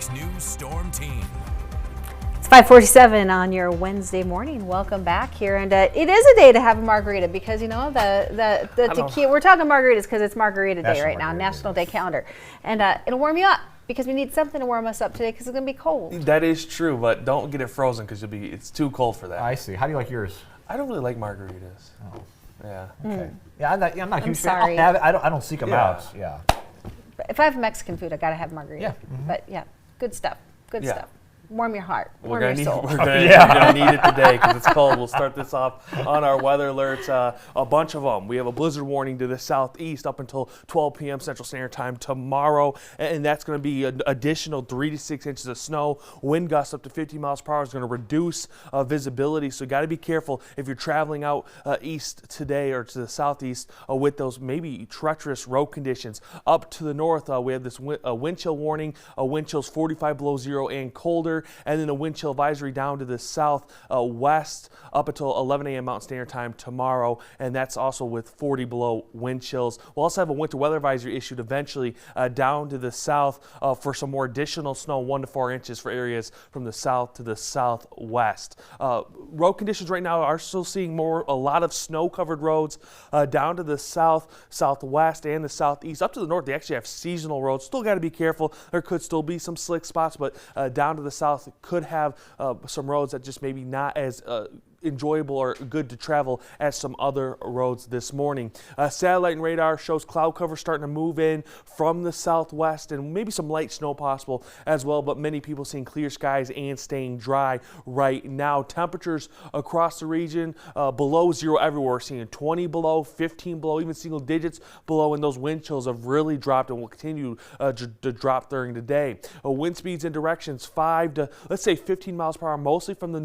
Fox News Storm Team. It's 5:47 on your Wednesday morning. Welcome back here, and it is a day to have a margarita because you know the tequila. We're talking margaritas because it's Margarita Day right now, National Day calendar, and it'll warm you up because we need something to warm us up today because it's gonna be cold. That is true, but don't get it frozen because it's too cold for that. I see. How do you like yours? I don't really like margaritas. Oh. Yeah. Okay. Yeah, I'm not a huge fan. Sorry. I'll have it. I don't seek them out. Yeah. If I have Mexican food, I gotta have margarita. Yeah. Mm-hmm. But yeah, good stuff. Good Yeah. stuff. Warm your heart. We're Warm your soul. gonna need it today because it's cold. We'll start this off on our weather alerts. A bunch of them. We have a blizzard warning to the southeast up until 12 p.m. Central Standard Time tomorrow, and that's going to be an additional 3 to 6 inches of snow. Wind gusts up to 50 miles per hour is going to reduce visibility. So got to be careful if you're traveling out east today or to the southeast with those maybe treacherous road conditions. Up to the north, we have this wind chill warning. Wind chills 45 below zero and colder. And then a wind chill advisory down to the south west up until 11 a.m. Mountain Standard Time tomorrow, and that's also with 40 below wind chills. We'll also have a winter weather advisory issued eventually down to the south for some more additional snow, 1 to 4 inches for areas from the south to the southwest. Road conditions right now are still seeing a lot of snow-covered roads down to the south, southwest, and the southeast. Up to the north, they actually have seasonal roads. Still got to be careful. There could still be some slick spots, but down to the south could have some roads that just maybe not as enjoyable or good to travel as some other roads this morning. Satellite and radar shows cloud cover starting to move in from the southwest and maybe some light snow possible as well, but many people seeing clear skies and staying dry right now. Temperatures across the region below zero everywhere. We're seeing 20 below, 15 below, even single digits below, and those wind chills have really dropped and will continue to drop during the day. Wind speeds and directions 5 to let's say 15 miles per hour, mostly from the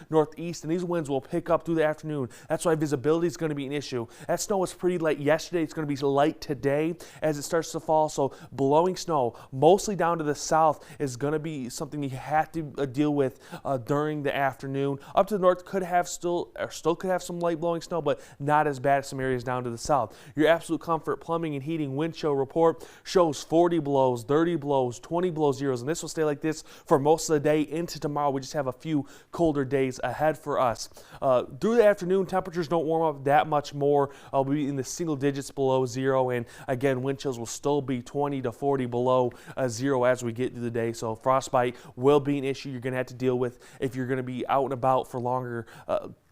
northeast, and these winds will pick up through the afternoon. That's why visibility is going to be an issue. That snow was pretty light yesterday. It's going to be light today as it starts to fall. So blowing snow, mostly down to the south, is going to be something you have to deal with during the afternoon. Up to the north still could have some light blowing snow, but not as bad as some areas down to the south. Your Absolute Comfort Plumbing and Heating wind chill report shows 40 belows, 30 belows, 20 below zeros, and this will stay like this for most of the day into tomorrow. We just have a few colder days ahead for us. Through the afternoon, temperatures don't warm up that much more. We'll be in the single digits below zero, and again, wind chills will still be 20 to 40 below zero as we get through the day. So frostbite will be an issue you're going to have to deal with if you're going to be out and about for longer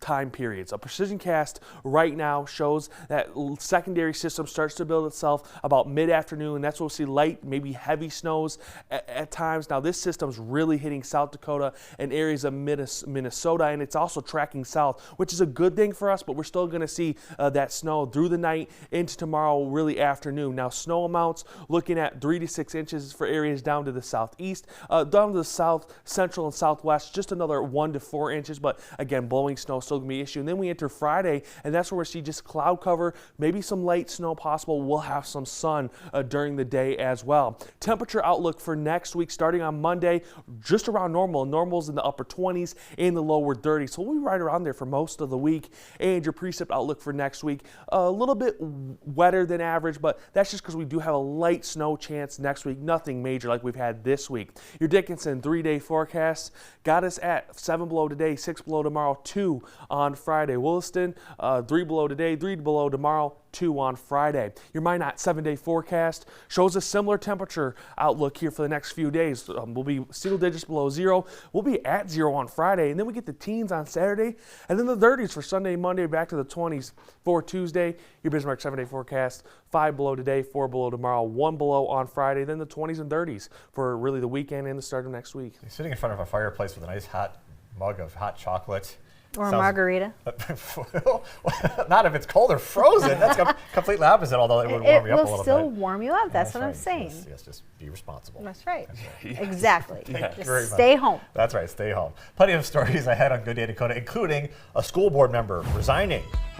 time periods. A precision cast right now shows that secondary system starts to build itself about mid-afternoon. That's when we'll see light, maybe heavy snows at times. Now this system's really hitting South Dakota and areas of Minnesota, and it's also tracking south, which is a good thing for us, but we're still going to see that snow through the night into tomorrow, really afternoon. Now snow amounts looking at 3 to 6 inches for areas down to the southeast, down to the south, central, and southwest, just another 1 to 4 inches, but again, blowing snow still going to be an issue. And then we enter Friday, and that's where we see just cloud cover, maybe some light snow possible. We'll have some sun during the day as well. Temperature outlook for next week, starting on Monday, just around normal. Normal's in the upper 20s and the lower 30s. So we'll be right around there for most of the week. And your precip outlook for next week, a little bit wetter than average, but that's just because we do have a light snow chance next week. Nothing major like we've had this week. Your Dickinson 3-day forecast got us at 7 below today, 6 below tomorrow, 2 on Friday. Williston, 3 below today, 3 below tomorrow, 2 on Friday. Your Minot 7-day forecast shows a similar temperature outlook here for the next few days. We'll be single digits below zero. We'll be at zero on Friday, and then we get the teens on Saturday, and then the 30s for Sunday, Monday, back to the 20s for Tuesday. Your Bismarck 7-day forecast, 5 below today, 4 below tomorrow, 1 below on Friday, then the 20s and 30s for really the weekend and the start of next week. You're sitting in front of a fireplace with a nice hot mug of hot chocolate. Or a margarita. Not if it's cold or frozen. That's completely opposite, although it would warm you up a little bit. It will still warm you up. That's what I'm saying. Yes, just be responsible. That's right. That's right. Yes. Exactly. Just stay home. That's right, stay home. Plenty of stories ahead on Good Day Dakota, including a school board member resigning.